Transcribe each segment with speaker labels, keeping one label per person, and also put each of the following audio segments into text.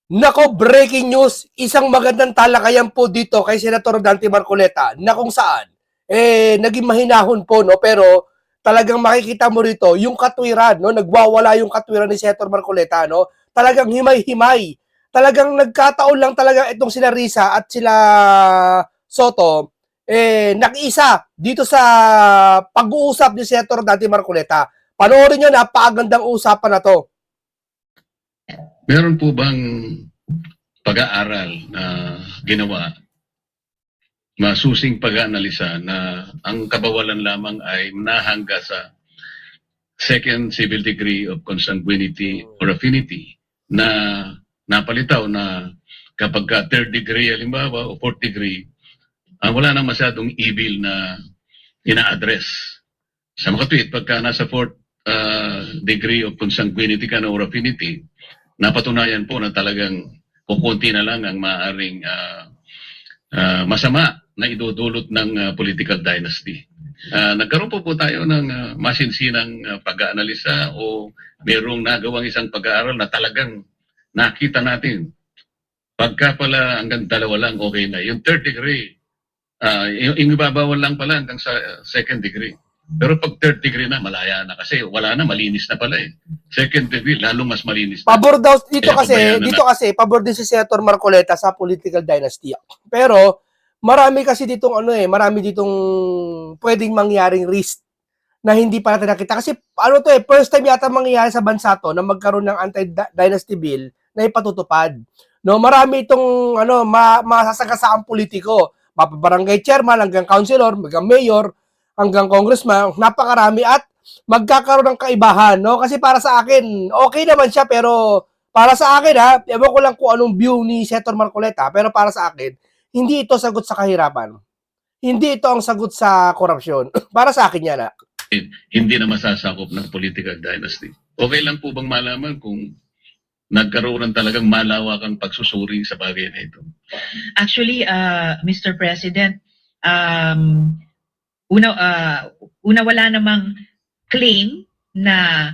Speaker 1: Nako, breaking news, isang magandang talakayan po dito kay Senator Dante Marcoleta na kung saan, naging mahinahon po, no? Pero talagang makikita mo rito yung katwiran, no? Nagwawala yung katwiran ni Senator Marcoleta, no? Talagang himay-himay. Talagang nagkataon lang talaga itong sila Risa at sila Soto, nakiisa dito sa pag-uusap ni Senator Dante Marcoleta. Panoorin nyo, napakagandang usapan na to.
Speaker 2: Meron po bang pag-aaral na ginawa, masusing pag-aanalisa na ang kabawalan lamang ay nahangga sa second civil degree of consanguinity or affinity na napalitaw na kapag ka third degree halimbawa o fourth degree, wala nang masyadong evil na ina-address. Sa makatwid, pagka nasa fourth degree of consanguinity ka na or affinity, napatunayan po na talagang kukunti na lang ang maaaring masama na idudulot ng political dynasty. Nagkaroon po tayo ng masinsinang pag-aanalisa o mayroong nagawang isang pag-aaral na talagang nakita natin. Pagka pala hanggang dalawa lang, okay na. Yung third degree, yung ibabawal lang pala hanggang sa second degree. Pero pag third degree na, malaya na kasi wala na, malinis na pala eh. Second degree, lalong mas malinis na.
Speaker 1: Pabor daw dito kasi pabor din si Senator Marcoleta sa political dynasty. Pero marami kasi ditong marami ditong pwedeng mangyaring risk na hindi pa natin nakita kasi first time yata mangyayari sa bansa to na magkaroon ng anti-dynasty bill na ipatutupad. No, marami itong masasagasaang politiko, mapabarangay chairman hanggang councilor, hanggang mayor, hanggang congressman, napakarami at magkakaroon ng kaibahan, no? Kasi para sa akin, okay naman siya pero para sa akin ewan ko lang kung anong view ni Senator Marcoleta, pero para sa akin, hindi ito sagot sa kahirapan. Hindi ito ang sagot sa korupsyon. Para sa akin yan,
Speaker 2: hindi na masasakop ng political dynasty. Okay lang po bang malaman kung nagkaroon ng talagang malawakang pagsusuri sa bagay na ito?
Speaker 3: Actually, Mr. President, una wala namang claim na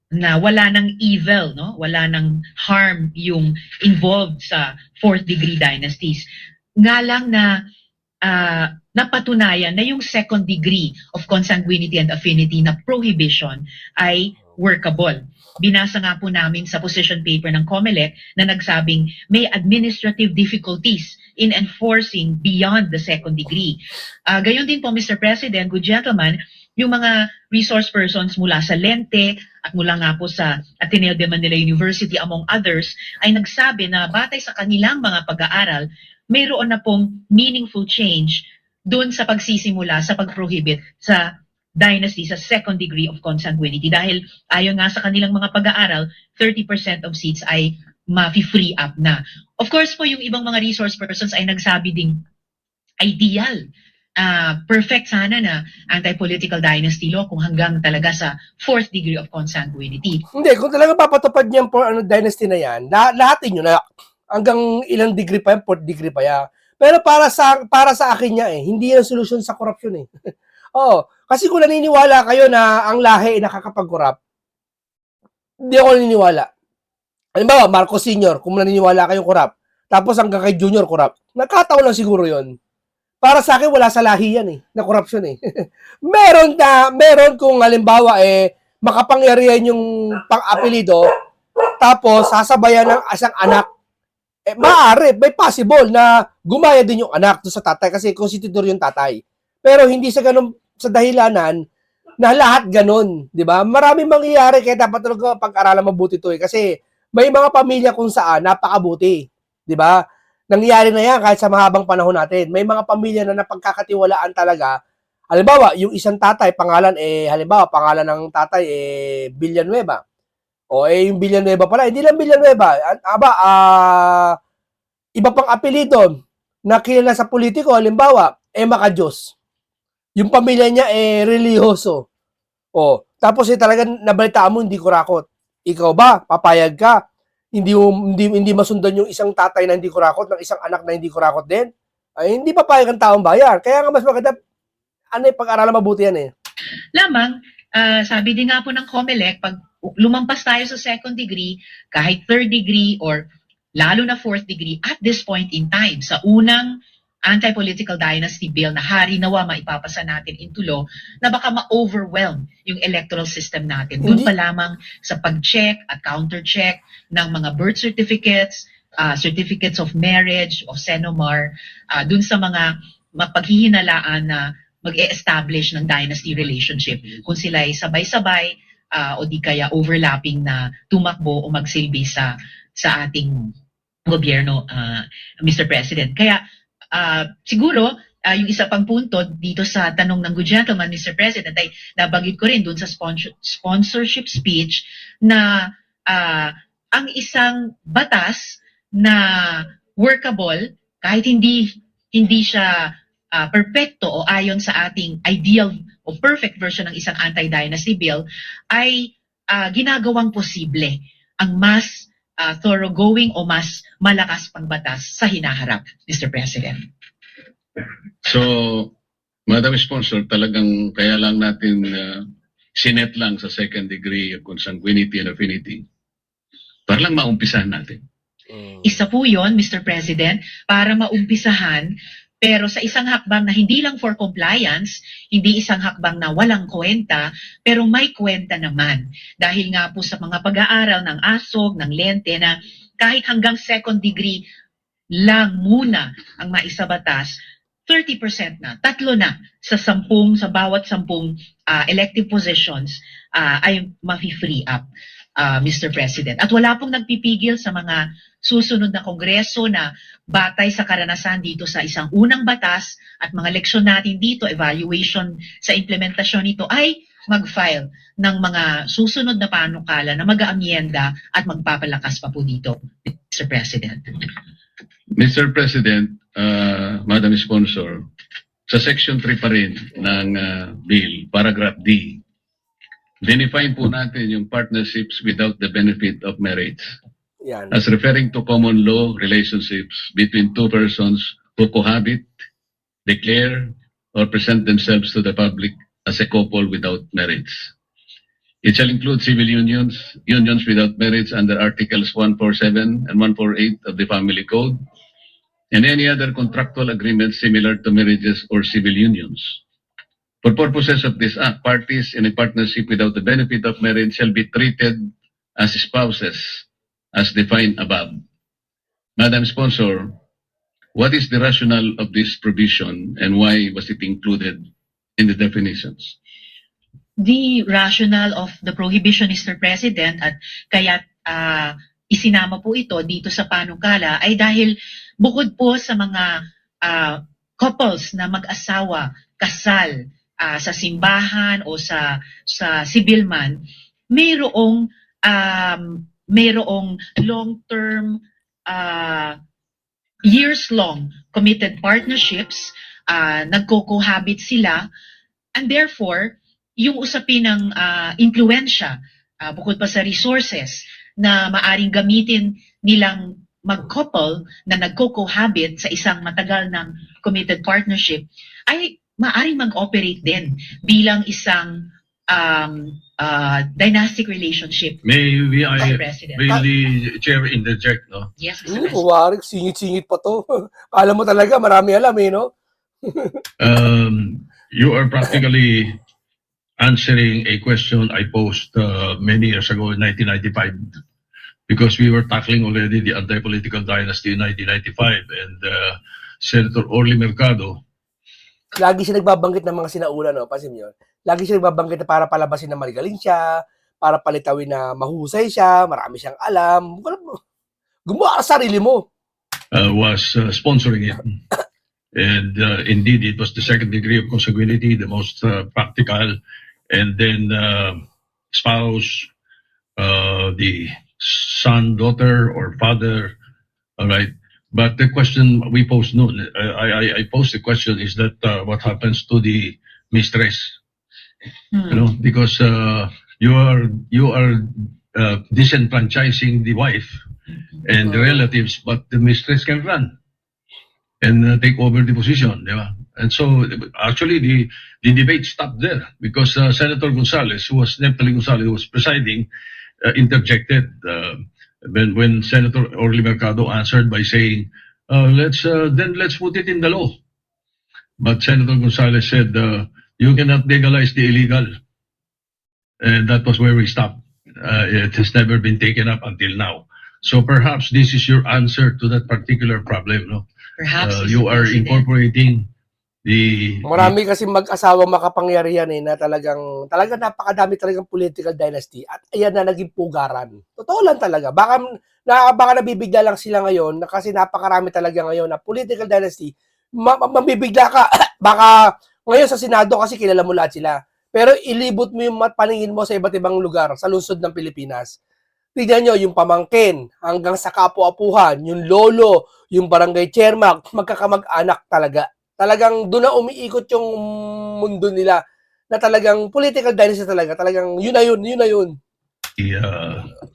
Speaker 3: na wala nang evil, no? Wala nang harm yung involved sa fourth degree dynasties. Nga lang na napatunayan na yung second degree of consanguinity and affinity na prohibition ay workable. Binasa nga po namin sa position paper ng COMELEC na nagsabing may administrative difficulties in enforcing beyond the second degree. Gayon din po, Mr. President, good gentlemen, yung mga resource persons mula sa Lente at mula nga po sa Ateneo de Manila University among others ay nagsabi na batay sa kanilang mga pag-aaral, mayroon na pong meaningful change doon sa pagsisimula sa pag-prohibit sa dynasty sa second degree of consanguinity dahil ayon nga sa kanilang mga pag-aaral, 30% of seats ay ma-free up na. Of course po, yung ibang mga resource persons ay nagsabi ding ideal, perfect sana na anti-political dynasty law kung hanggang talaga sa fourth degree of consanguinity.
Speaker 1: Hindi, kung talaga papatupad niyan po dynasty na yan, lahatin nyo na hanggang ilang degree pa yan, fourth degree pa yan. Pero para sa akin niya hindi yan solusyon sa korupsyon eh. Oo, kasi kung naniniwala kayo na ang lahi ay nakakapag-corrupt, hindi ako naniniwala. Halimbawa, Marcos Sr., kung naniniwala kayo corrupt, tapos hanggang kay Junior corrupt, nagkataon lang siguro yon. Para sa akin, wala sa lahi yan na korupsyon meron kung halimbawa makapangyarihan yung pang-apelido, tapos sasabayan ng isang anak, maaari, may possible na gumaya din yung anak doon sa tatay kasi konstitutor yung tatay. Pero hindi sa ganun, sa dahilanan na lahat ganun, di ba? Maraming mangyayari kaya dapat talaga pag-aralan mabuti ito kasi may mga pamilya kung saan napakabuti, di ba? Nangyayari na yan kahit sa mahabang panahon natin. May mga pamilya na napagkakatiwalaan talaga. Halimbawa, yung isang tatay, pangalan ng tatay, Villanueva. O yung Villanueva pala, hindi lang Villanueva. Iba pang apelido na kilala sa politiko, halimbawa, Macajos. Yung pamilya niya religyoso. O, tapos talagang nabalitaan mo, hindi kurakot. Ikaw ba, papayag ka? Hindi masundan yung isang tatay na hindi kurakot ng isang anak na hindi kurakot din, ay hindi papayag ang taong bayan. Kaya nga mas maganda pag-aralan mabuti yan
Speaker 3: Lamang, sabi din nga po ng COMELEC, pag lumampas tayo sa second degree, kahit third degree or lalo na fourth degree at this point in time, sa unang anti-political dynasty bill na hari nawa maipapasa natin into law, na baka ma-overwhelm yung electoral system natin. Doon pa lamang sa pag-check at counter-check ng mga birth certificates, certificates of marriage, of Senomar, doon sa mga mapaghihinalaan na mag-e-establish ng dynasty relationship. Kung sila ay sabay-sabay o di kaya overlapping na tumakbo o magsilbi sa ating gobyerno, Mr. President. Kaya siguro, yung isa pang punto dito sa tanong ng good gentleman, Mr. President, ay nabanggit ko rin dun sa sponsorship speech na ang isang batas na workable, kahit hindi siya perfecto o ayon sa ating ideal o perfect version ng isang anti-dynasty bill, ay ginagawang posible ang mas thoroughgoing o mas malakas pang batas sa hinaharap, Mr. President.
Speaker 2: So, Madam Sponsor, talagang kaya lang natin sinet lang sa second degree of consanguinity and affinity para lang maumpisahan natin.
Speaker 3: Isa po yun, Mr. President, para maumpisahan, pero sa isang hakbang na hindi lang for compliance, hindi isang hakbang na walang kwenta, pero may kwenta naman. Dahil nga po sa mga pag-aaral ng ASOG, ng Lente, na kahit hanggang second degree lang muna ang maisabatas, 30% na, 3 na sa bawat 10 elective positions ay mafi-free up, Mr. President. At wala pong nagpipigil sa mga susunod na kongreso na batay sa karanasan dito sa isang unang batas at mga leksyon natin dito, evaluation sa implementasyon nito, ay mag-file ng mga susunod na panukala na mag-aamyenda at magpapalakas pa po dito, Mr. President.
Speaker 2: Mr. President, Madam Sponsor, sa Section 3 pa rin ng bill, paragraph D, define po natin yung partnerships without the benefit of marriage
Speaker 1: Yan.
Speaker 2: as referring to common law relationships between two persons who cohabit, declare, or present themselves to the public as a couple without marriage. It shall include civil unions, unions without marriage under Articles 147 and 148 of the Family Code, and any other contractual agreements similar to marriages or civil unions. For purposes of this act, parties in a partnership without the benefit of marriage shall be treated as spouses, as defined above. Madam Sponsor, what is the rationale of this provision and why was it included in the definitions?
Speaker 3: The rationale of the prohibition, Mr. President, at kaya isinama po ito dito sa panukala ay dahil bukod po sa mga couples na mag-asawa, kasal sa simbahan o sa civil man, mayroong long-term, years-long committed partnerships, nagko-cohabit sila, and therefore, yung usapin ng impluensya, bukod pa sa resources na maaring gamitin nilang mag-couple na nagko-cohabit sa isang matagal ng committed partnership, ay maaring mag-operate din bilang isang dynastic relationship.
Speaker 4: May
Speaker 3: Mr. President.
Speaker 4: the chair interject, no?
Speaker 3: Yes, Mr. President.
Speaker 1: Kuwarik, singit-singit pa to. Alam mo talaga, marami alam no?
Speaker 4: You are practically answering a question I posed many years ago in 1995, because we were tackling already the anti-political dynasty in 1995, and Senator Orly Mercado.
Speaker 1: Lagi siya nagbabanggit ng mga sinauna, no? Pasim yun. Lagi siya nagbabanggit na para palabasin na marigaling siya, para palitawin na mahusay siya, marami siyang alam. Gumawa ka sa sarili mo.
Speaker 4: Was sponsoring it. And indeed, it was the second degree of consanguinity, the most practical. And then spouse, the son, daughter, or father. All right. But the question we posed noon, I posed the question is that what happens to the mistress? You know, because you are disenfranchising the wife and the relatives, but the mistress can run and take over the position, di ba? And so actually the debate stopped there because Senator Gonzales, Neptali Gonzales, who was presiding, interjected when Senator Orly Mercado answered by saying, let's put it in the law. But Senator Gonzales said, you cannot legalize the illegal. And that was where we stopped. It has never been taken up until now. So perhaps this is your answer to that particular problem. No?
Speaker 3: Perhaps, Mr.
Speaker 4: You are
Speaker 3: President.
Speaker 4: incorporating the
Speaker 1: Marami kasi mag-asawa makapangyarihan na talagang napakadami talagang political dynasty at ayan na naging pugaran. Totoo lang talaga. Baka nabibigla lang sila ngayon kasi napakarami talaga ngayon na political dynasty. Mabibigla ka. Baka ngayon sa Senado kasi kilala mo lahat sila. Pero ilibot mo yung paningin mo sa iba't ibang lugar sa lungsod ng Pilipinas. Tignan nyo, yung pamangkin, hanggang sa kapu-apuhan, yung lolo, yung barangay chairman, magkakamag-anak talaga. Talagang doon na umiikot yung mundo nila na talagang political dynasty talaga. Talagang yun na yun.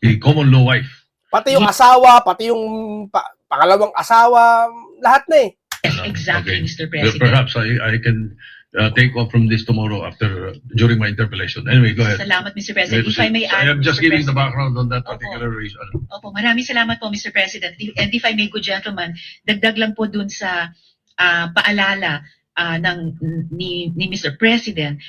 Speaker 4: The common law wife.
Speaker 1: Pati yung asawa, pati yung pangalawang asawa, lahat na eh.
Speaker 3: Yes, exactly,
Speaker 4: Okay.
Speaker 3: Mr.
Speaker 4: Well,
Speaker 3: President.
Speaker 4: perhaps I can take off from this tomorrow during my interpellation. Anyway, go ahead.
Speaker 3: Salamat, Mr. President. If I may add,
Speaker 4: I am just
Speaker 3: Mr.
Speaker 4: giving the
Speaker 3: President.
Speaker 4: background on that
Speaker 3: Opo.
Speaker 4: particular reason.
Speaker 3: Opo, maraming salamat po, Mr. President. And if I may, good gentleman, dagdag lang po dun sa paalala ni Mr. President.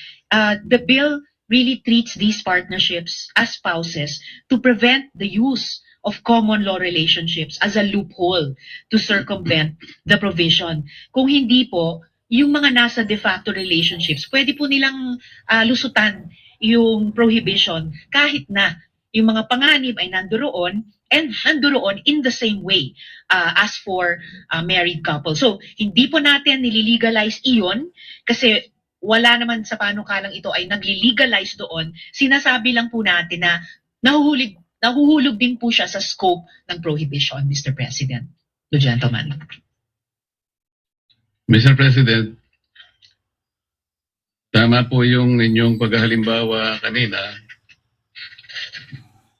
Speaker 3: The bill really treats these partnerships as spouses to prevent the use of common law relationships as a loophole to circumvent the provision. Kung hindi po, yung mga nasa de facto relationships, pwede po nilang lusutan yung prohibition kahit na yung mga panganib ay nandoon and nandoon in the same way as for married couple. So, hindi po natin nililegalize iyon kasi wala naman sa panukalang ito ay nagli-legalize doon. Sinasabi lang po natin na nahuhulog din po siya sa scope ng prohibition, Mr. President. The gentleman.
Speaker 2: Mr. President, tama po yung inyong paghahalimbawa kanina.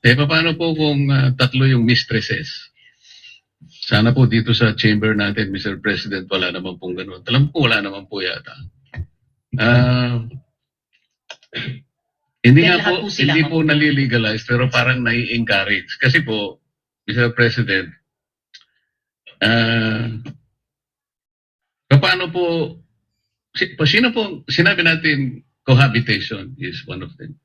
Speaker 2: Paano po kung tatlo yung mistresses? Sana po dito sa chamber natin, Mr. President, wala naman pong ganun. Alam ko, wala naman po yata. Hindi
Speaker 3: Then
Speaker 2: nga
Speaker 3: lahat
Speaker 2: po,
Speaker 3: po sila
Speaker 2: hindi po nalilegalize, pero parang nai-encourage. Kasi po, Mr. President, paano po, sino po, sinabi natin, cohabitation is one of them.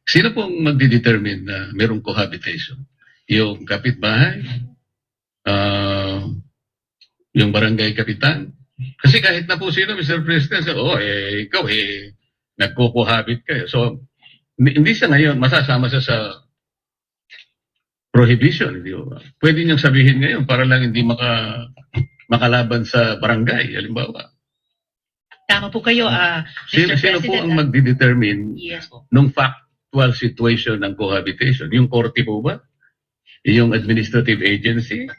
Speaker 2: Sino pong magdidetermine na merong cohabitation? Yung kapitbahay? Yung barangay kapitan? Kasi kahit na po sino, Mr. President, ikaw nagko-cohabit kayo. So, hindi sa ngayon, masasama siya sa prohibition. Hindi ba? Pwede niyang sabihin ngayon para lang hindi makalaban sa barangay, halimbawa.
Speaker 3: Tama po kayo, Mr.
Speaker 2: Sino
Speaker 3: President.
Speaker 2: po ang magdidetermine
Speaker 3: Yes po.
Speaker 2: nung factual situation ng cohabitation? Yung korte po ba? Yung administrative agency?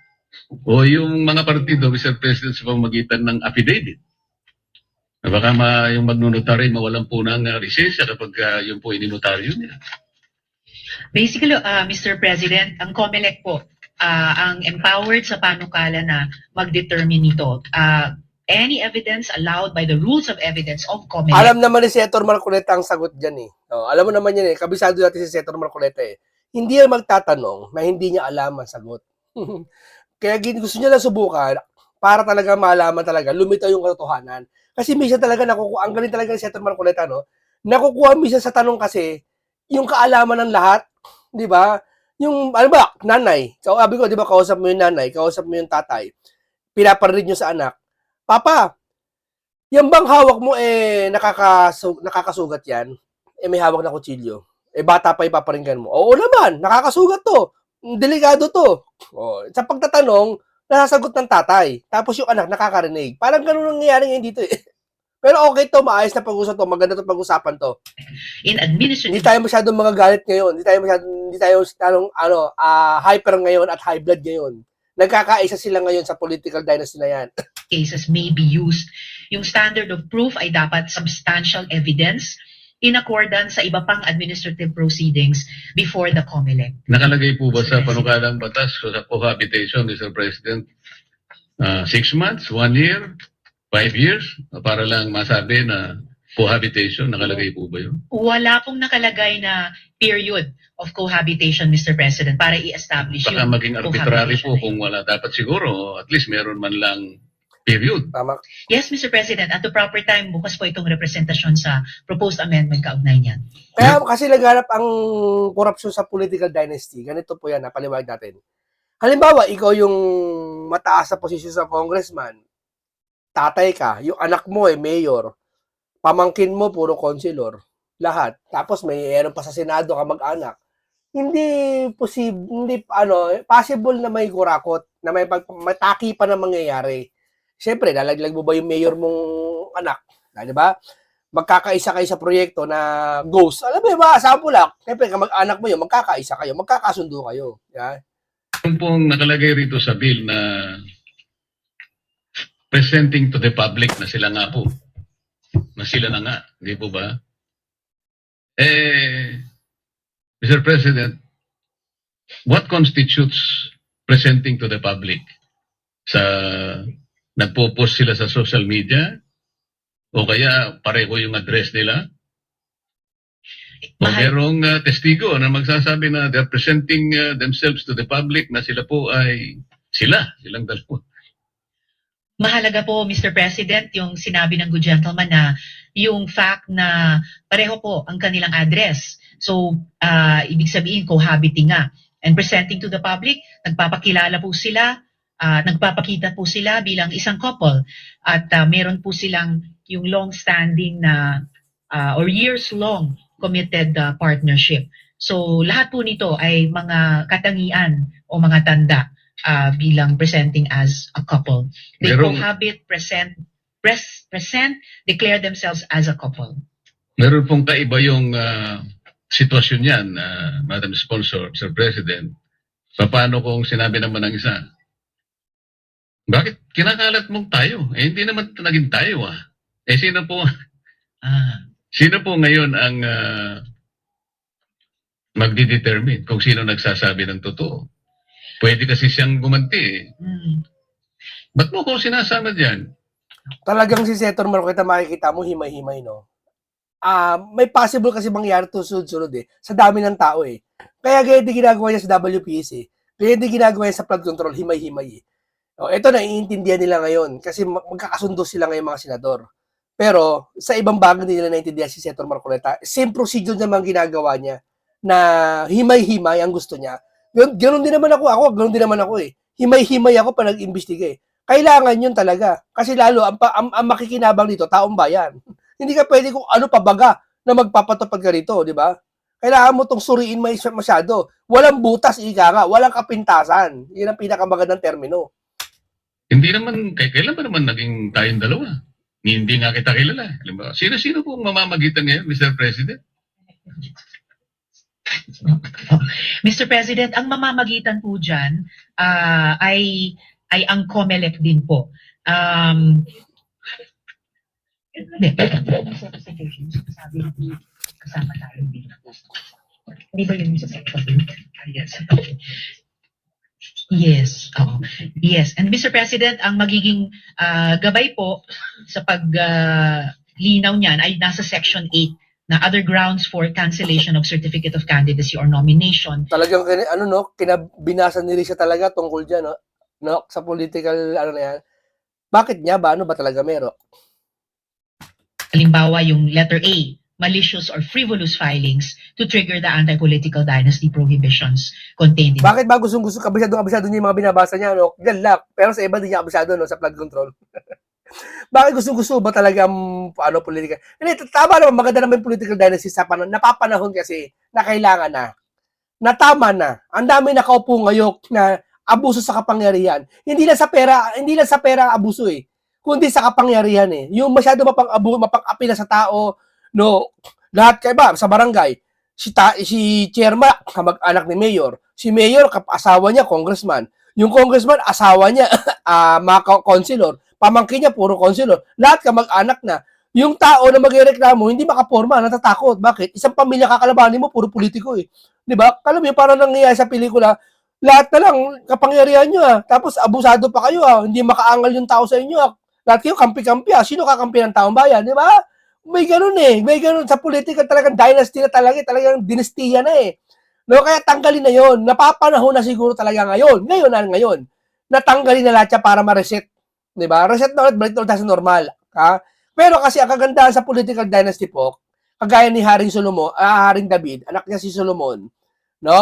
Speaker 2: O yung mga partido, Mr. President, sa pamamagitan ng affidavit? Na baka yung magnunotary mawalan po ng lisensya kapag yung po ininotaryo niya.
Speaker 3: Basically, Mr. President, ang COMELEC po, ang empowered sa panukala na mag-determine nito. Any evidence allowed by the rules of evidence of COMELEC.
Speaker 1: Alam naman ni Senator Marcoleta ang sagot dyan eh. Alam mo naman yan eh. Kabisado natin si Senator Marcoleta eh. Hindi yan magtatanong na hindi niya alam ang sagot. Kaya gusto niya lang subukan para talaga malaman talaga, lumitaw yung katotohanan. Kasi minsan talaga ang galing talaga ni Senator Marcoleta, no? Nakukuha minsan sa tanong kasi yung kaalaman ng lahat, di ba? Yung, ano ba, nanay. Sabi ko, di ba, kausap mo yung nanay, kausap mo yung tatay, pinaparinig nyo sa anak, Papa, yung bang hawak mo nakakasugat yan? May hawak na kutsilyo. Bata pa ipaparinggan mo. Oo naman, nakakasugat to. Delikado to. Sa pagtatanong, nasasagot ng tatay. Tapos yung anak nakakarinig. Parang ganun nangyayari ngayon dito eh. Pero okay to, maayos na pag-usap to, maganda to pag-usapan to.
Speaker 3: In administrative.
Speaker 1: Hindi tayo masyadong mga galit ngayon. Hindi tayo hyper ngayon at high blood ngayon. Nagkakaisa sila ngayon sa political dynasty na yan.
Speaker 3: Cases may be used. Yung standard of proof ay dapat substantial evidence in accordance sa iba pang administrative proceedings before the COMELEC.
Speaker 2: Nakalagay po ba sa panukalang batas o sa cohabitation, Mr. President, 6 months, 1 year, 5 years, para lang masabi na cohabitation, nakalagay po ba yun?
Speaker 3: Wala pong nakalagay na period of cohabitation, Mr. President, para i-establish
Speaker 2: Baka
Speaker 3: yung
Speaker 2: maging arbitrary
Speaker 3: cohabitation
Speaker 2: po
Speaker 3: na
Speaker 2: kung
Speaker 3: yun.
Speaker 2: wala. Dapat siguro, at least meron man lang period.
Speaker 1: Tama.
Speaker 3: Yes, Mr. President, at the proper time, bukas po itong representasyon sa proposed amendment kaugnay niyan.
Speaker 1: Kaya kasi naghanap ang korupsyon sa political dynasty. Ganito po yan, napaliwanag natin. Halimbawa, ikaw yung mataas sa posisyon sa congressman, tatay ka, yung anak mo mayor, pamangkin mo puro konsilor, lahat. Tapos may meron pa sa Senado ka mag-anak. Hindi possible na may kurakot, na may mataki pa na mangyayari. Siyempre, lalaglag mo ba yung mayor mong anak? Di ba? Magkakaisa kayo sa proyekto na ghost. Alam mo, sample lang. Siyempre, mag-anak mo yun, magkakaisa kayo, magkakasundo kayo. Yeah?
Speaker 2: Yung pong nakalagay rito sa bill na presenting to the public na sila nga po. Na sila na nga. Hindi po ba? Mr. President, what constitutes presenting to the public? Sa nagpo-post sila sa social media? O kaya pareho yung address nila? O merong testigo na magsasabi na they're presenting themselves to the public na sila po ay silang dalawa.
Speaker 3: Mahalaga po, Mr. President, yung sinabi ng good gentleman na yung fact na pareho po ang kanilang address. So, ibig sabihin, cohabiting nga. And presenting to the public, nagpapakilala po sila, nagpapakita po sila bilang isang couple. At meron po silang yung long-standing na or years-long committed partnership. So, lahat po nito ay mga katangian o mga tanda bilang presenting as a couple. They cohabit, present, declare themselves as a couple.
Speaker 2: Meron pong kaiba yung sitwasyon yan, Madam Sponsor, Sir President. Paano kung sinabi naman ng isa, bakit kinakalat mong tayo? Hindi naman naging tayo sino po ngayon ang magdi-determine kung sino nagsasabi ng totoo? Pwede kasi siyang gumanti. Ba't mo ko sinasama dyan?
Speaker 1: Talagang si Senator Marcoleta makikita mo himay-himay, no? May possible kasi mangyari to sunod-sunod sa dami ng tao Kaya ganyan din ginagawa niya sa WPS Ganyan din ginagawa niya sa flood control, himay-himay ito naiintindihan nila ngayon kasi magkakasundo sila ngayon mga senador. Pero sa ibang bagay nila naiintindihan si Senator Marcoleta. Same procedure naman ginagawa niya na himay-himay ang gusto niya. Ganun din naman ako. Ganun din naman ako Himay-himay ako pa nag-imbestiga Kailangan yun talaga. Kasi lalo, ang makikinabang dito, taong bayan. Hindi ka pwede kung ano pabaga na magpapatupad ka rito, di ba? Kailangan mo itong suriin masyado. Walang butas, walang kapintasan. Yan ang pinakamagandang termino.
Speaker 2: Hindi naman, kailan ba naman naging tayong dalawa? Hindi nga kita kilala. Sino-sino pong mamamagitan ngayon, Mr. President?
Speaker 3: Mr. President, ang mamamagitan po dyan ay ang COMELEC din po. Kasama tayo din. Hindi ba yun sa section? Yes. Yes. Yes. And Mr. President, ang magiging gabay po sa paglinaw niyan ay nasa section 8 na other grounds for cancellation of certificate of candidacy or nomination.
Speaker 1: Talagang kinabinasa ni Risa talaga tungkol diyan no sa political na yan. Bakit niya ba ba talaga meron?
Speaker 3: Halimbawa yung letter A, malicious or frivolous filings to trigger the anti-political dynasty prohibitions contained in.
Speaker 1: Bakit ba gustong-gusto kabisado niya yung mga binabasa niya Yan lang. Pero sa iba din niya kabisado sa flood control. Bakit gustong-gusto ba talaga political? Hindi, tama naman, maganda naman yung political dynasty sa napapanahon kasi na kailangan na. Natama na. Ang dami nakaupo ngayon na abuso sa kapangyarihan. Hindi lang sa pera ang abuso kundi sa kapangyarihan Yung masyado mapang-api na sa tao, lahat kayo ba sa barangay, si chairman kamag-anak ni mayor, si mayor asawa niya congressman, yung congressman asawa niya mga councilor, pamangkin niya puro councilor, lahat kamag-anak na. Yung tao na magrereklamo hindi makaporma, natatakot. Bakit? Isang pamilya kakalabanin mo puro politiko 'di ba? Alam mo parang nangyayari sa pelikula, lahat na lang kapangyarihan niyo tapos abusado pa kayo hindi makaangal yung tao sa inyo lahat kayo kampi-kampi sino kakampi ng taong bayan, 'di ba? may ganun eh. May ganun. Sa politika talagang dynasty na talaga. Talagang dinastiya na eh. No, kaya tanggalin na yon. Napapanahon na siguro talaga ngayon. Ngayon. Natanggalin na lahat siya para ma-reset. Diba? Reset na ulit, balik na ulit sa normal. Ha? Pero kasi ang kagandahan sa political dynasty po, kagaya ni Haring David, anak niya si Solomon, no?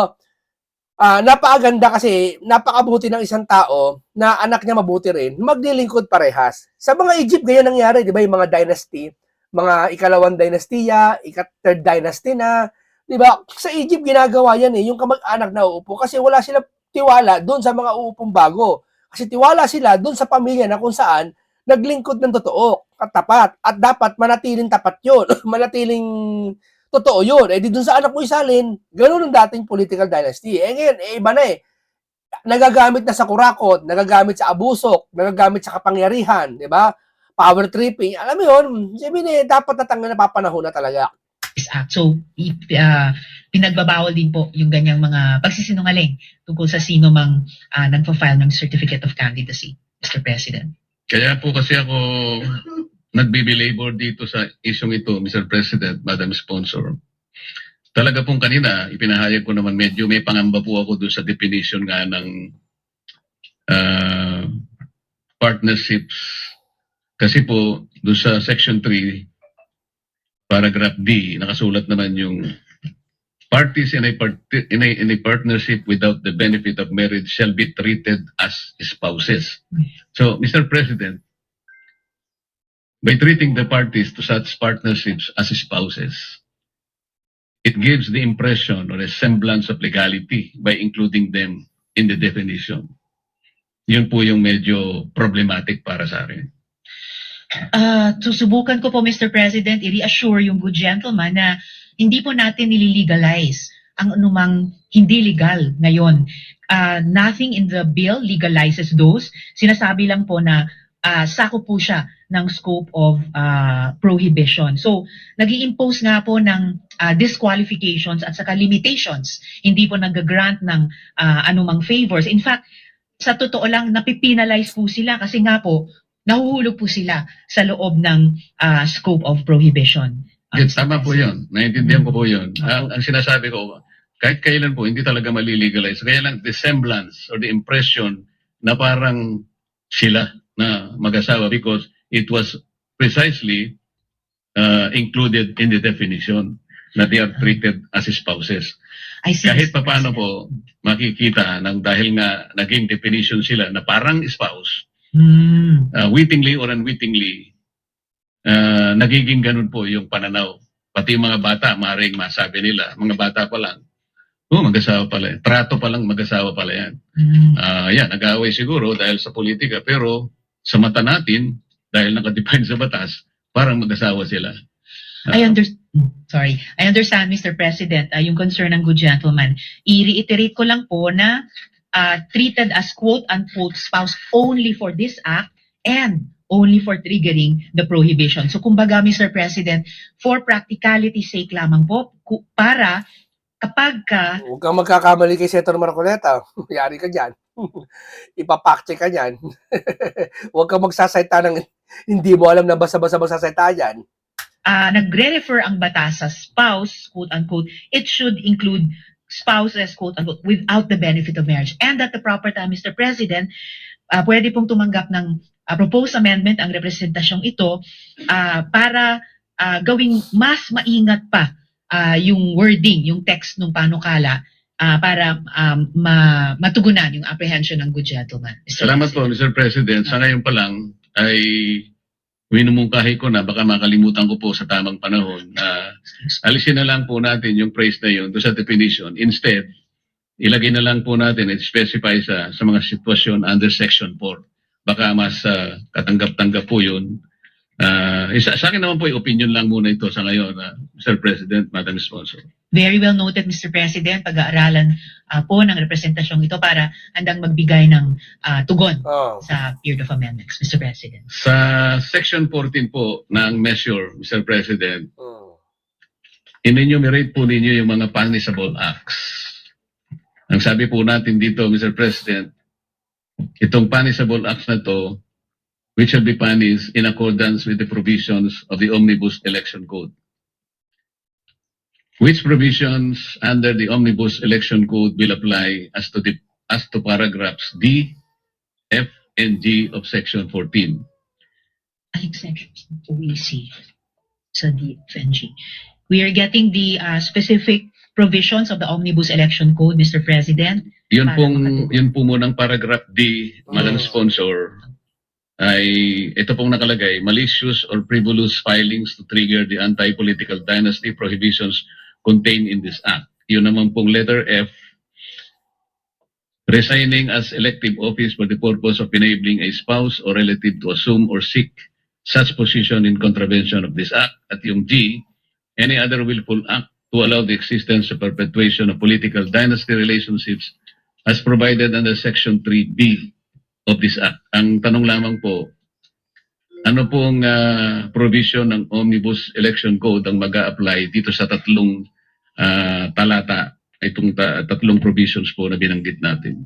Speaker 1: Napakaganda kasi napakabuti ng isang tao na anak niya mabuti rin, maglilingkod parehas. Sa mga Egypt, ganyan nangyari, di ba? Yung mga dynasty, mga ikalawang dynastiya, third dynasty na, di ba? Sa Egypt, ginagawa yan eh, yung kamag-anak na uupo kasi wala silang tiwala doon sa mga uupong bago. Kasi tiwala sila doon sa pamilya na kung saan naglingkod ng totoo at tapat. At dapat manatiling tapat yun. manatiling totoo yun. Eh, di dun sa anak mo isalin, ganun ang dating political dynasty. Eh, ngayon, iba na eh. Nagagamit na sa kurakot, nagagamit sa abusok, nagagamit sa kapangyarihan, di ba? Power tripping. Alam mo yun, sabihin eh, dapat natanggal na papanahon na talaga.
Speaker 3: Act. So, pinagbabawal din po yung ganyang mga pagsisinungaling tungkol sa sino mang nagpa-file ng Certificate of Candidacy, Mr. President.
Speaker 2: Kaya po kasi ako nagbibilabor dito sa isyong ito, Mr. President, Madam Sponsor. Talaga pong kanina, ipinahayag ko naman medyo may pangamba po ako doon sa definition nga ng partnerships. Kasi po, doon sa Section 3, Paragraph D, nakasulat naman yung parties in a partnership without the benefit of marriage shall be treated as spouses. So, Mr. President, by treating the parties to such partnerships as spouses, it gives the impression or a semblance of legality by including them in the definition. Yun po yung medyo problematic para sa akin.
Speaker 3: Susubukan ko po, Mr. President, i-reassure yung good gentleman na hindi po natin nililegalize ang anumang hindi legal ngayon. Nothing in the bill legalizes those. Sinasabi lang po na sakop po siya ng scope of prohibition. So, nag-i-impose nga po ng disqualifications at saka limitations. Hindi po nag-grant ng anumang favors. In fact, sa totoo lang, napipinalize po sila kasi nga po, nahuhulog po sila sa loob ng scope of prohibition.
Speaker 2: Yes, tama po yun. Naintindihan ko po yun. Ang sinasabi ko, kahit kailan po, hindi talaga malilegalize. Kaya lang, the semblance or the impression na parang sila na mag-asawa because it was precisely included in the definition na they are treated as spouses.
Speaker 3: I see.
Speaker 2: Kahit papaano po makikita nang dahil nga naging definition sila na parang spouse, wittingly or unwittingly, nagiging ganun po yung pananaw. Pati yung mga bata, maaaring masabi nila, mga bata pa lang, mag-asawa pala yan. Trato pa lang, mag-asawa pala yan. Yan, nag-aaway siguro dahil sa politika, pero sa mata natin, dahil nakadefine sa batas, parang mag-asawa sila.
Speaker 3: I understand, Mr. President, yung concern ng good gentleman. I-reiterate ko lang po na treated as quote-unquote spouse only for this act and only for triggering the prohibition. So kumbaga, Mr. President, for practicality sake lamang po, para kapag ka...
Speaker 1: Huwag kang magkakamali kay Senator Marcoleta. Yari ka dyan. Ipapacheck ka dyan. Huwag kang magsasalita ng hindi mo alam na basa-basa magsasalita dyan.
Speaker 3: Nagre-refer ang batas sa spouse, quote-unquote, it should include spouses, quote-unquote, without the benefit of marriage. And at the proper time, Mr. President, pwede pong tumanggap ng proposed amendment ang representasyong ito para gawing mas maingat pa yung wording, yung text ng panukala para matugunan yung apprehension ng good gentleman.
Speaker 2: Salamat po, Mr. President. Sa ngayon pa lang ay minumungkahi ko na baka makalimutan ko po sa tamang panahon na alisin na lang po natin yung phrase na yun doon sa definition. Instead, ilagay na lang po natin at specify sa mga sitwasyon under Section 4. Baka mas katanggap-tanggap po yun. Sa akin naman po, yung opinion lang muna ito sa ngayon, Mr. President, Madam Sponsor.
Speaker 3: Very well noted, Mr. President. Pag-aaralan po ng representasyong ito para handang magbigay ng tugon sa period of amendments, Mr. President.
Speaker 2: Sa Section 14 po ng measure, Mr. President, in-enumerate po ninyo yung mga punishable acts. Ang sabi po natin dito, Mr. President, itong punishable acts na to which shall be punished in accordance with the provisions of the Omnibus Election Code. Which provisions under the Omnibus Election Code will apply as to paragraphs D, F, and G of Section 14?
Speaker 3: Sections we see sa DFNG. We are getting the specific provisions of the Omnibus Election Code, Mr. President.
Speaker 2: Yun
Speaker 3: Para
Speaker 2: pong,
Speaker 3: makatugon.
Speaker 2: yun po munang paragraph D, Madam Sponsor, ay ito pong nakalagay, malicious or frivolous filings to trigger the anti-political dynasty prohibitions contained in this act. Yun naman pong letter F, resigning as elective office for the purpose of enabling a spouse or relative to assume or seek such position in contravention of this act. At yung G, any other willful act to allow the existence or perpetuation of political dynasty relationships as provided under Section 3B of this act. Ang tanong lamang po, ano pong provision ng Omnibus Election Code ang mag-a-apply dito sa tatlong talata, itong tatlong provisions po na binanggit natin?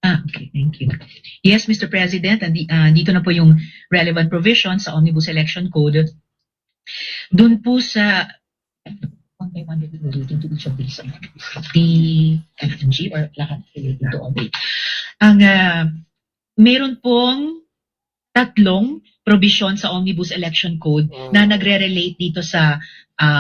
Speaker 3: Okay, thank you. Yes, Mr. President, and dito na po yung relevant provisions sa Omnibus Election Code. Doon po sa one by one relating to each of these, the F and G or lahat relating to all. Ang meron pong tatlong provision sa Omnibus Election Code na nagre-relate dito sa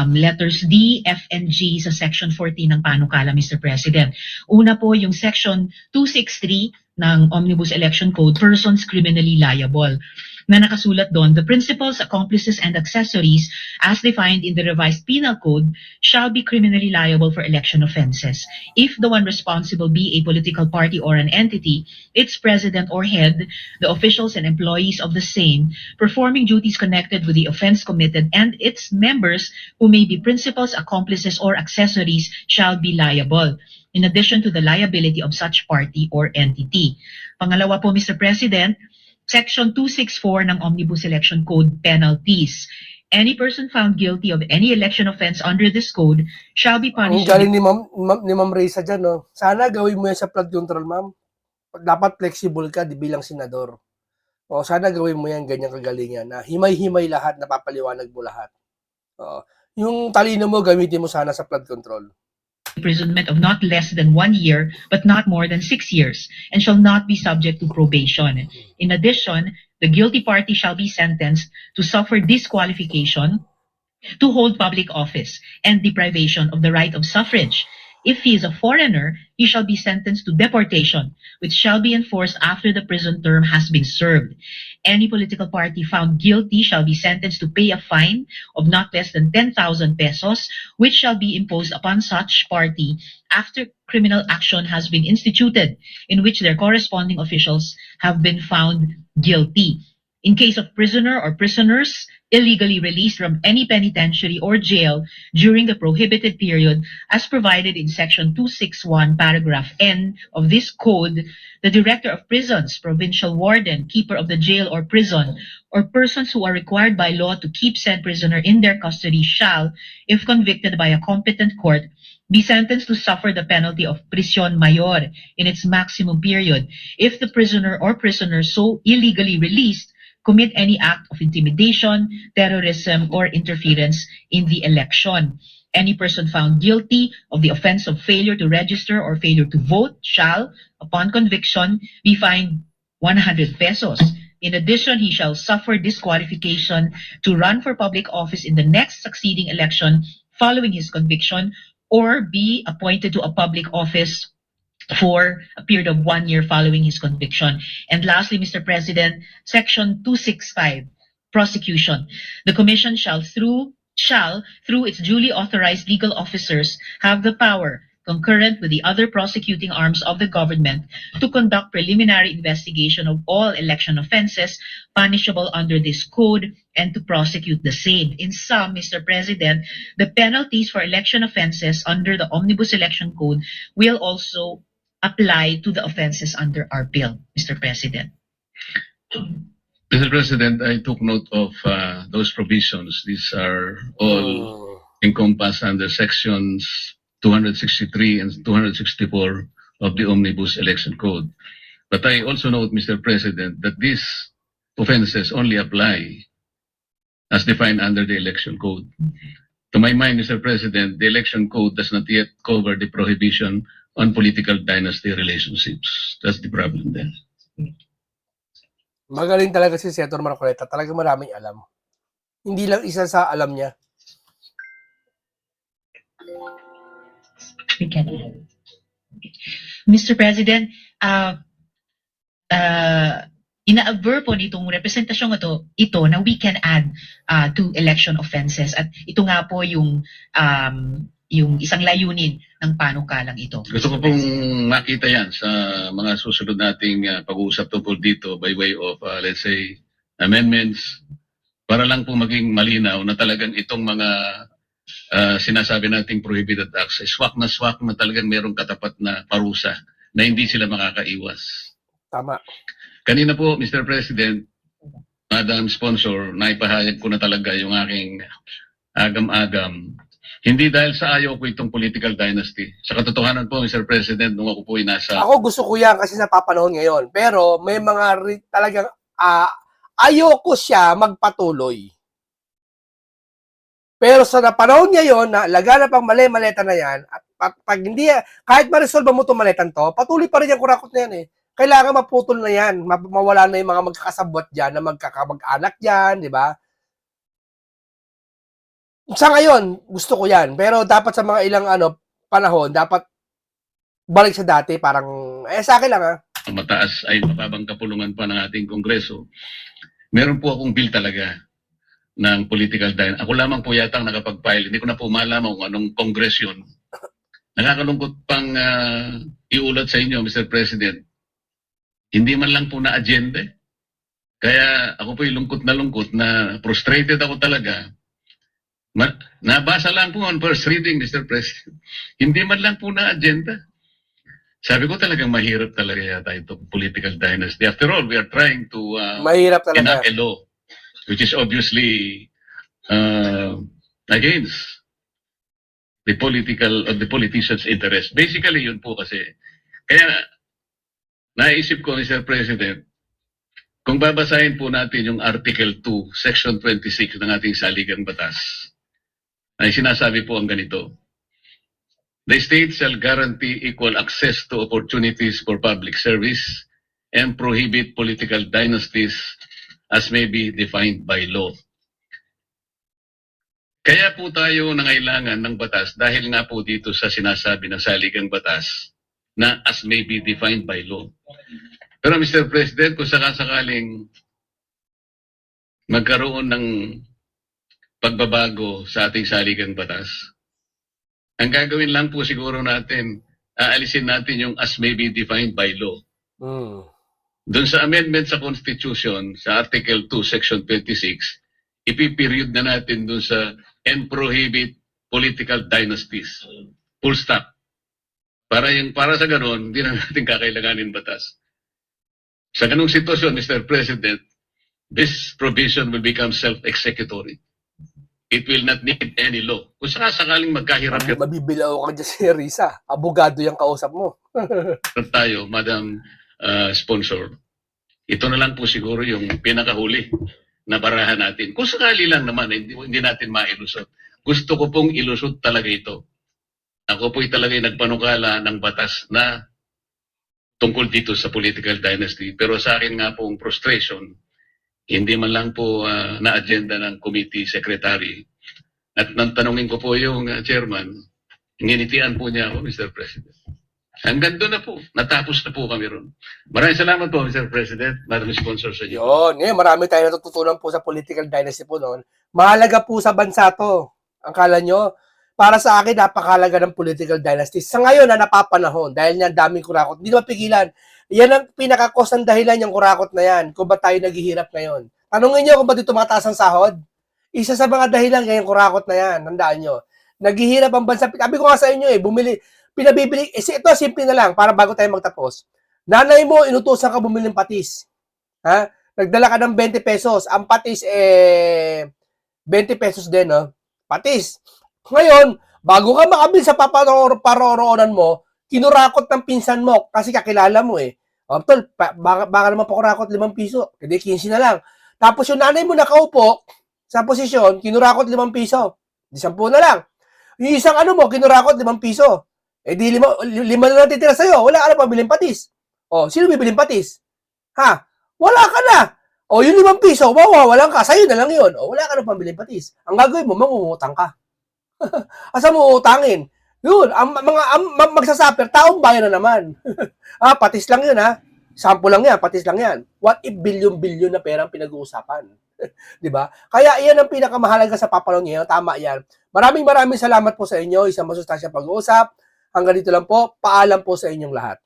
Speaker 3: letters D, F, and G sa Section 14 ng Panukala, Mr. President. Una po yung Section 263 ng Omnibus Election Code, persons criminally liable, na nakasulat doon, the principals, accomplices, and accessories as defined in the revised penal code shall be criminally liable for election offenses if the one responsible be a political party or an entity, its president or head, the officials and employees of the same, performing duties connected with the offense committed, and its members who may be principals, accomplices, or accessories shall be liable, in addition to the liability of such party or entity. Pangalawa po, Mr. President, Section 264 ng Omnibus Election Code, penalties. Any person found guilty of any election offense under this code shall be
Speaker 1: Ang
Speaker 3: punished.
Speaker 1: galing ni Ma'am Reza dyan, no? Sana gawin mo yan sa flood control, ma'am. Dapat flexible ka bilang senador. O, sana gawin mo yan, ganyang kagalingan, na himay-himay lahat, napapaliwanag mo lahat. O, yung talino mo, gamitin mo sana sa flood control.
Speaker 3: Imprisonment of not less than 1 year, but not more than 6 years, and shall not be subject to probation. In addition, the guilty party shall be sentenced to suffer disqualification, to hold public office, and deprivation of the right of suffrage. If he is a foreigner, he shall be sentenced to deportation, which shall be enforced after the prison term has been served. Any political party found guilty shall be sentenced to pay a fine of not less than 10,000 pesos, which shall be imposed upon such party after criminal action has been instituted, in which their corresponding officials have been found guilty. In case of prisoner or prisoners illegally released from any penitentiary or jail during the prohibited period as provided in Section 261, paragraph N of this code, the Director of Prisons, Provincial Warden, Keeper of the Jail or Prison, or persons who are required by law to keep said prisoner in their custody shall, if convicted by a competent court, be sentenced to suffer the penalty of prisión mayor in its maximum period if the prisoner or prisoners so illegally released commit any act of intimidation, terrorism, or interference in the election. Any person found guilty of the offense of failure to register or failure to vote shall, upon conviction, be fined 100 pesos. In addition, he shall suffer disqualification to run for public office in the next succeeding election following his conviction, or be appointed to a public office for a period of 1 year following his conviction. And lastly, Mr. President, Section 265, prosecution. The Commission shall, through its duly authorized legal officers, have the power, concurrent with the other prosecuting arms of the government, to conduct preliminary investigation of all election offenses punishable under this code and to prosecute the same. In sum, Mr. President, the penalties for election offenses under the Omnibus Election Code will also apply to the offenses under our bill, Mr. President.
Speaker 2: Mr. President, I took note of those provisions. These are all encompassed under sections 263 and 264 of the Omnibus Election Code. But I also note, Mr. President, that these offenses only apply as defined under the election code. To my mind, Mr. President, the election code does not yet cover the prohibition on political dynasty relationships. That's the problem then.
Speaker 1: Magaling talaga si Senator Marcoleta. Talagang maraming alam. Hindi lang isa sa alam niya.
Speaker 3: We can add. Mr. President, ina-aver po nitong representasyon ito na we can add to election offenses. At ito nga po yung isang layunin ng panukalang ito.
Speaker 2: Gusto ko pong makita yan sa mga susunod nating pag-uusap tungkol dito by way of, let's say, amendments para lang po maging malinaw na talagang itong mga sinasabi nating prohibited acts, swak na talagang merong katapat na parusa na hindi sila makakaiwas.
Speaker 1: Tama.
Speaker 2: Kanina po, Mr. President, Madam Sponsor, naipahayag ko na talaga yung aking agam-agam. Hindi dahil sa ayaw ko itong political dynasty. Sa katotohanan po, Mr. President, nung ako po ay nasa...
Speaker 1: Ako gusto ko yan kasi napapanahon ngayon. Pero may mga talagang ayoko siya magpatuloy. Pero sa panahon ngayon, na laganap ang mali-maleta na yan, at pag hindi, kahit ma-resolve mo itong maletan to, patuloy pa rin yung kurakot na yan eh. Kailangan maputol na yan, mawala na yung mga magkakasabot dyan, na magkakamag-anak dyan, di ba? Sa ngayon, gusto ko yan. Pero dapat sa mga ilang panahon, dapat balik sa dati, parang, sa akin lang
Speaker 2: mataas ay mababang kapulungan pa ng ating Kongreso. Meron po akong bill talaga ng political dynasty. Ako lamang po yata ang nakapag-file. Hindi ko na po malaman kung anong Congress yun. Nakakalungkot pang iulat sa inyo, Mr. President. Hindi man lang po na agenda. Kaya ako po lungkot na frustrated ako talaga. Nabasa lang po on first reading, Mr. President. Hindi man lang po na agenda. Sabi ko talagang mahirap talaga yata itong political dynasty. After all, we are trying to
Speaker 1: mahirap talaga.
Speaker 2: enact a law which is obviously against the politician's interest. Basically, yun po kasi. Kaya, naisip ko, Mr. President, kung babasahin po natin yung Article 2, Section 26 ng ating saligang batas, ay sinasabi po ang ganito. The state shall guarantee equal access to opportunities for public service and prohibit political dynasties as may be defined by law. Kaya po tayo nangailangan ng batas dahil nga po dito sa sinasabi ng saligang batas na as may be defined by law. Pero Mr. President, kung sakasakaling magkaroon ng pagbabago sa ating saligang batas, ang gagawin lang po siguro natin, aalisin natin yung as may be defined by law. Doon sa amendment sa Constitution, sa Article 2, Section 26, ipiperiod na natin doon sa and prohibit political dynasties. Full stop. Para sa ganun, hindi na natin kakailanganin batas. Sa ganung sitwasyon, Mr. President, this provision will become self-executory. It will not need any law. Kung sakaling magkahirap
Speaker 1: mabibilaw ka dyan si Risa. Abogado yung kausap mo.
Speaker 2: tayo, Madam Sponsor, ito na lang po siguro yung pinakahuli na barahan natin. Kung sakali lang naman, hindi natin mailusot. Gusto ko pong ilusot talaga ito. Ako po'y talaga nagpanukala ng batas na tungkol dito sa political dynasty. Pero sa akin nga pong frustration, hindi man lang po na-agenda ng committee secretary. At nang tanungin ko po yung chairman, nginitian po niya ako, Mr. President. Hanggang doon na po. Natapos na po kami ron. Maraming salamat po, Mr. President. Madam Sponsor sa inyo.
Speaker 1: Yun. Ngayon, marami tayo natututunan po sa political dynasty po noon. Mahalaga po sa bansa to. Ang kala nyo, para sa akin, napakalaga ng political dynasty. Sa ngayon na napapanahon, dahil niyan daming kurakot, hindi mapigilan. Yan ang pinaka-cause ng dahilan yung kurakot na yan. Kung ba tayo naghihirap ngayon. Tanungin nyo kung ba dito tumataas ang sahod? Isa sa mga dahilan yung kurakot na yan. Tandaan nyo. Naghihirap ang bansa. Sabi ko nga sa inyo pinabibili. Ito, simple na lang, para bago tayo magtapos. Nanay mo, inutusan ka bumili ng patis. Ha? Nagdala ka ng 20 pesos. Ang patis, 20 pesos din, no? Patis. Ngayon, bago ka makabili sa paroroonan mo, kinurakot ng pinsan mo kasi kakilala mo eh. Tol, baka naman pakurakot 5 piso. Hindi, 15 na lang. Tapos yung nanay mo nakaupo sa posisyon, kinurakot 5 piso. Di 10 na lang. Yung isang ano mo, kinurakot 5 piso. Eh di 5 na lang titira sa'yo. Wala ka na pabiling patis. Sino bibiling patis? Ha? Wala ka na. Yung 5 piso, mawawalan ka. Sa'yo na lang yun. Wala ka na pabiling patis. Ang gagawin mo, mangungutang ka. Asa mo utangin? Yun, magsasaper, taong bayan na naman. Patis lang yun, ha? Sample lang yan, patis lang yan. What if bilyon-bilyon na perang pinag-uusapan? Di ba? Kaya iyan ang pinakamahalaga sa papalong ngayon. Tama yan. Maraming salamat po sa inyo. Isang masustansya pag-uusap. Hanggang dito lang po. Paalam po sa inyong lahat.